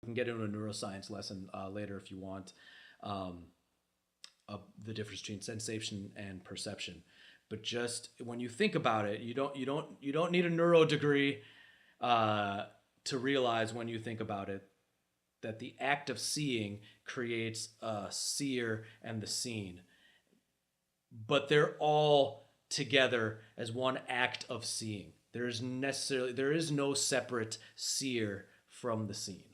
can get into a neuroscience lesson later if you want, the difference between sensation and perception. But just when you think about it, you don't need a neuro degree to realize when you think about it that the act of seeing creates a seer and the seen, but they're all together as one act of there is no separate seer from the seen.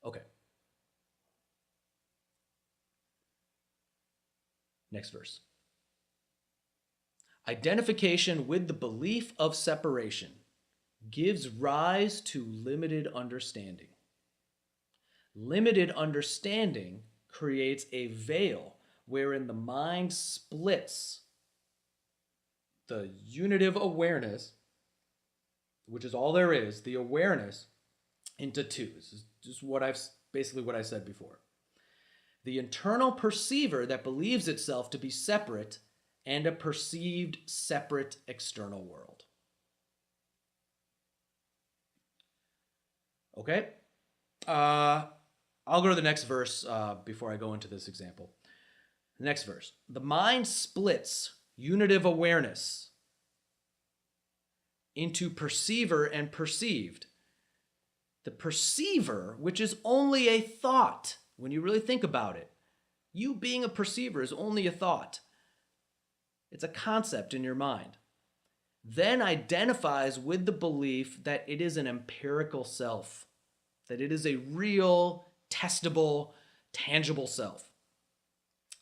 Okay. Next verse. Identification with the belief of separation gives rise to limited understanding. Limited understanding creates a veil wherein the mind splits the unitive awareness, which is all there is, the awareness, into two. This is just basically what I said before. The internal perceiver that believes itself to be separate and a perceived separate external world. Okay? I'll go to the next verse before I go into this example. The next verse. The mind splits unitive awareness into perceiver and perceived. The perceiver, which is only a thought, when you really think about it, you being a perceiver is only a thought. It's a concept in your mind. Then identifies with the belief that it is an empirical self, that it is a real, testable, tangible self,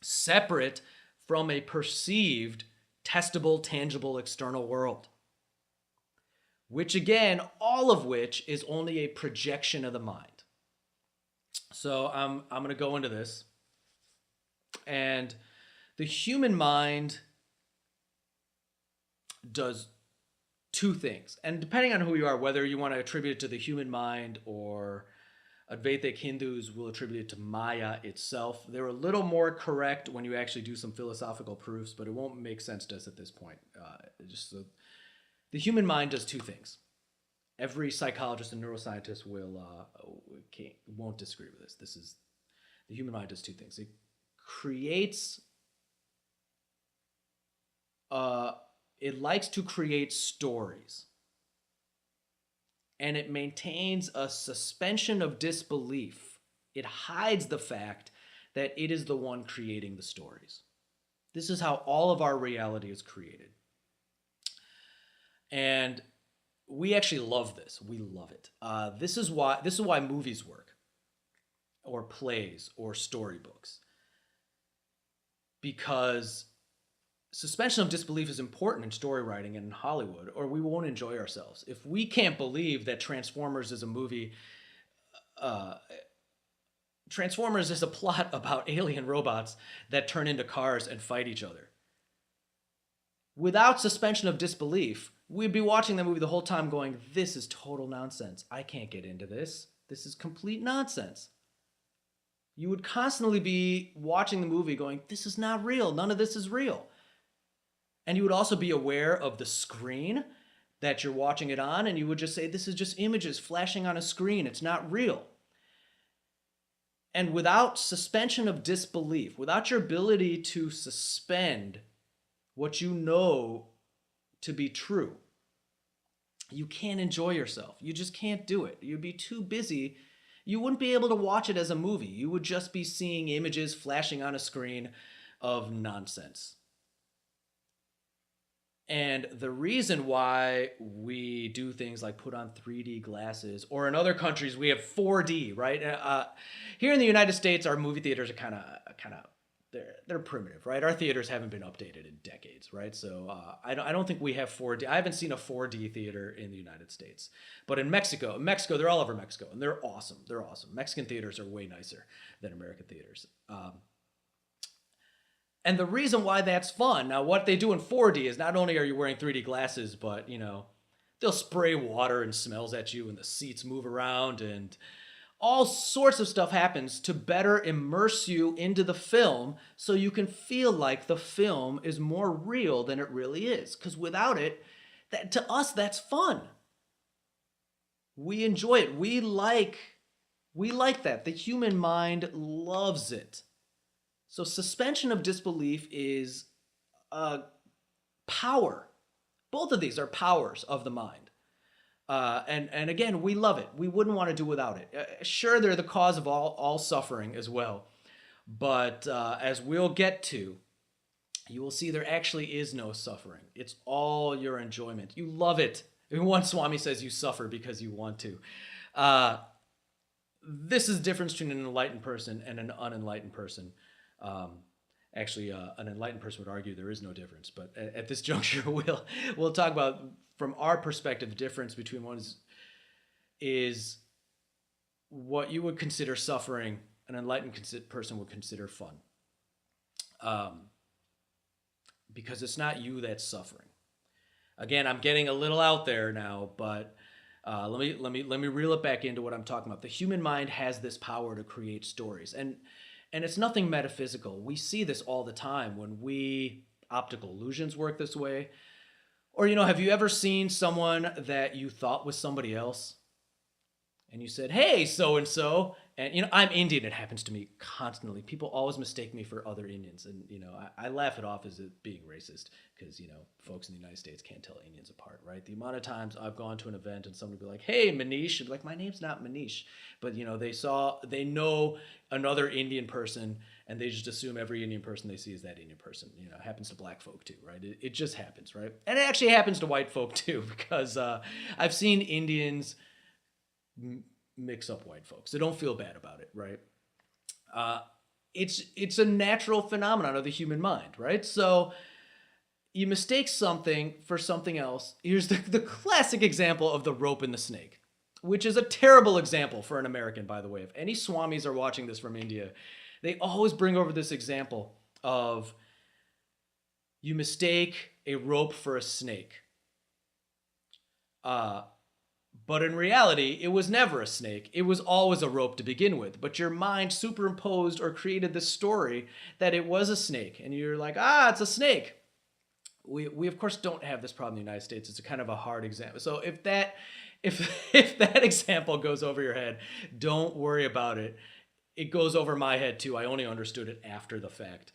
separate from a perceived, testable, tangible external world, which again, all of which is only a projection of the mind. So I'm going to go into this. And the human mind does two things. And depending on who you are, whether you want to attribute it to the human mind or Advaitic Hindus will attribute it to Maya itself. They're a little more correct when you actually do some philosophical proofs, but it won't make sense to us at this point. The human mind does two things. Every psychologist and neuroscientist won't disagree with this. The human mind does two things. It creates, it likes to create stories. And it maintains a suspension of disbelief. It hides the fact that it is the one creating the stories. This is how all of our reality is created. And we actually love this. We love it. This is why movies work, or plays, or storybooks. Because suspension of disbelief is important in story writing and in Hollywood, or we won't enjoy ourselves. If we can't believe that Transformers is a movie, Transformers is a plot about alien robots that turn into cars and fight each other. Without suspension of disbelief, we'd be watching the movie the whole time going, this is total nonsense. I can't get into this. This is complete nonsense. You would constantly be watching the movie going, this is not real. None of this is real. And you would also be aware of the screen that you're watching it on, and you would just say, this is just images flashing on a screen. It's not real. And without suspension of disbelief, without your ability to suspend what you know to be true, you can't enjoy yourself. You just can't do it. You'd be too busy. You wouldn't be able to watch it as a movie. You would just be seeing images flashing on a screen of nonsense. And the reason why we do things like put on 3D glasses, or in other countries we have 4D, right? Here in the United States, our movie theaters are kind of they're primitive, right? Our theaters haven't been updated in decades, right? So I don't think we have 4D. I haven't seen a 4D theater in the United States, but in Mexico, they're all over Mexico, and they're awesome. They're awesome. Mexican theaters are way nicer than American theaters. And the reason why that's fun, now what they do in 4D is not only are you wearing 3D glasses, but, they'll spray water and smells at you and the seats move around and all sorts of stuff happens to better immerse you into the film so you can feel like the film is more real than it really is. Because without it, to us, that's fun. We enjoy it. We like that. The human mind loves it. So suspension of disbelief is a power. Both of these are powers of the mind. And again, we love it. We wouldn't want to do without it. Sure, they're the cause of all suffering as well. But as we'll get to, you will see there actually is no suffering. It's all your enjoyment. You love it. One Swami says you suffer because you want to. This is the difference between an enlightened person and an unenlightened person. Actually, an enlightened person would argue there is no difference. But at this juncture, we'll talk about, from our perspective, the difference between one is what you would consider suffering, an enlightened person would consider fun. Because it's not you that's suffering. Again, I'm getting a little out there now, but let me reel it back into what I'm talking about. The human mind has this power to create stories, and it's nothing metaphysical. We see this all the time when optical illusions work this way. Or, have you ever seen someone that you thought was somebody else? And you said, hey, so-and-so. And, I'm Indian. It happens to me constantly. People always mistake me for other Indians. And, I laugh it off as it being racist because, folks in the United States can't tell Indians apart, right? The amount of times I've gone to an event and somebody will be like, hey, Manish. And like, my name's not Manish. But, they know another Indian person and they just assume every Indian person they see is that Indian person. It happens to black folk too, right? It just happens, right? And it actually happens to white folk too, because I've seen Indians mix up white folks. So don't feel bad about it, right? It's a natural phenomenon of the human mind, right? So you mistake something for something else. Here's the classic example of the rope and the snake, which is a terrible example for an American, by the way. If any swamis are watching this from India, they always bring over this example of you mistake a rope for a snake. But in reality, it was never a snake. It was always a rope to begin with. But your mind superimposed or created this story that it was a snake. And you're like, it's a snake. We of course don't have this problem in the United States. It's a kind of a hard example. So if that example goes over your head, don't worry about it. It goes over my head too. I only understood it after the fact.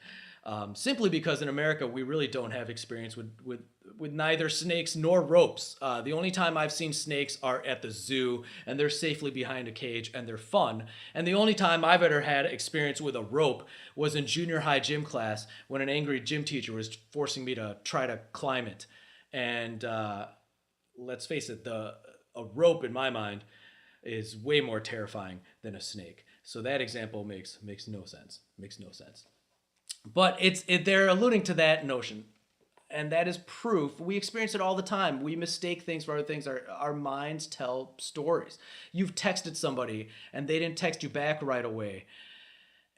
Simply because in America, we really don't have experience with neither snakes nor ropes. The only time I've seen snakes are at the zoo, and they're safely behind a cage, and they're fun. And the only time I've ever had experience with a rope was in junior high gym class when an angry gym teacher was forcing me to try to climb it. And let's face it, a rope in my mind is way more terrifying than a snake. So that example makes no sense. Makes no sense. But they're alluding to that notion, and that is proof. We experience it all the time. We mistake things for other things. Our minds tell stories. You've texted somebody, and they didn't text you back right away,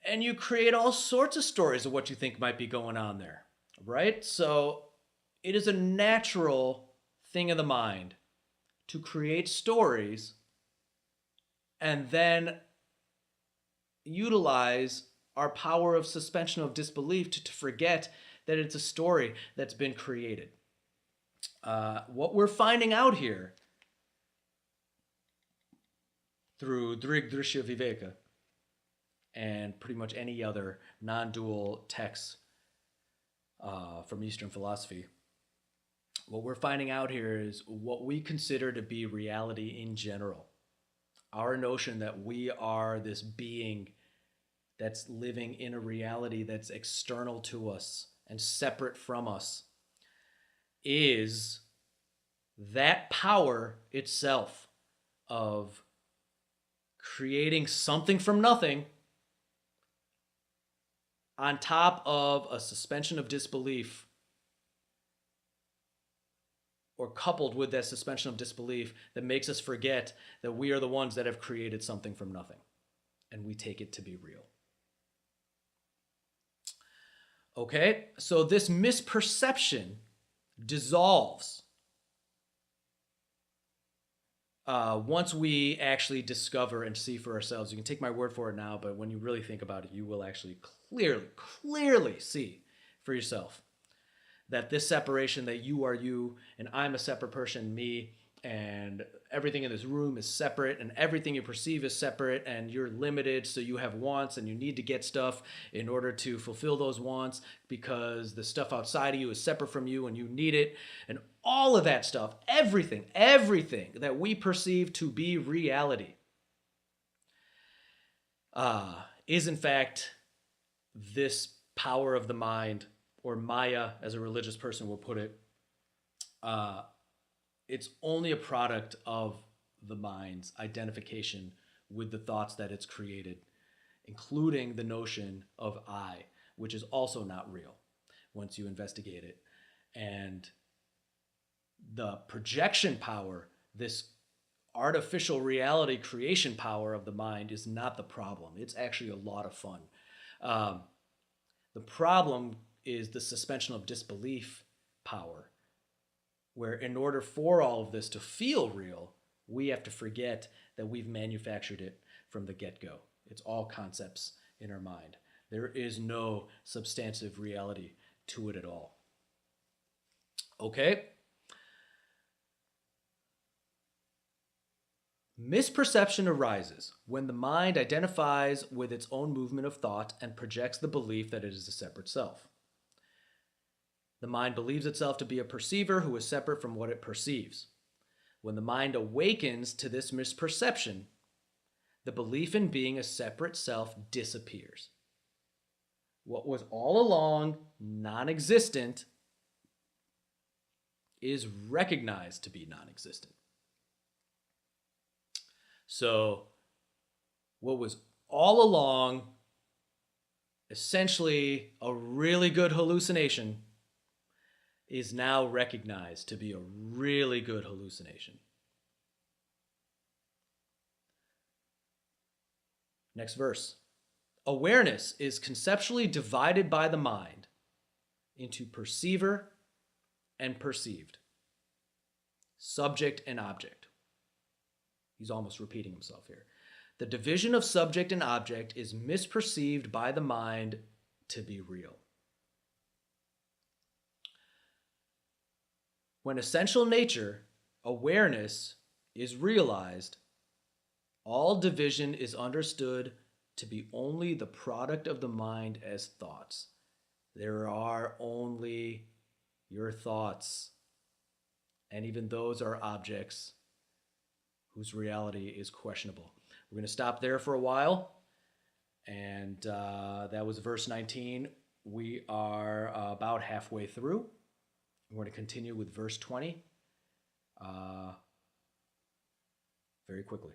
and you create all sorts of stories of what you think might be going on there, right? So it is a natural thing of the mind to create stories and then utilize our power of suspension of disbelief to forget that it's a story that's been created. What we're finding out here through drsya, viveka, and pretty much any other non-dual texts from Eastern philosophy, what we're finding out here is what we consider to be reality in general. Our notion that we are this being that's living in a reality that's external to us and separate from us is that power itself of creating something from nothing on top of a suspension of disbelief, or coupled with that suspension of disbelief that makes us forget that we are the ones that have created something from nothing, and we take it to be real. Okay, so this misperception dissolves once we actually discover and see for ourselves. You can take my word for it now, but when you really think about it, you will actually clearly see for yourself that this separation, that you are you and I'm a separate person, me, and everything in this room is separate, and everything you perceive is separate, and you're limited, so you have wants and you need to get stuff in order to fulfill those wants because the stuff outside of you is separate from you and you need it. And all of that stuff, everything that we perceive to be reality is in fact this power of the mind, or Maya, as a religious person will put it. It's only a product of the mind's identification with the thoughts that it's created, including the notion of I, which is also not real once you investigate it. And the projection power, this artificial reality creation power of the mind, is not the problem. It's actually a lot of fun. The problem is the suspension of disbelief power, where in order for all of this to feel real, we have to forget that we've manufactured it from the get-go. It's all concepts in our mind. There is no substantive reality to it at all. Okay? Misperception arises when the mind identifies with its own movement of thought and projects the belief that it is a separate self. The mind believes itself to be a perceiver who is separate from what it perceives. When the mind awakens to this misperception, the belief in being a separate self disappears. What was all along non-existent is recognized to be non-existent. So, what was all along essentially a really good hallucination is now recognized to be a really good hallucination. Next verse. Awareness is conceptually divided by the mind into perceiver and perceived, subject and object. He's almost repeating himself here. The division of subject and object is misperceived by the mind to be real. When essential nature, awareness, is realized, all division is understood to be only the product of the mind as thoughts. There are only your thoughts, and even those are objects whose reality is questionable. We're going to stop there for a while, and that was verse 19. We are about halfway through. We're going to continue with verse 20 very quickly.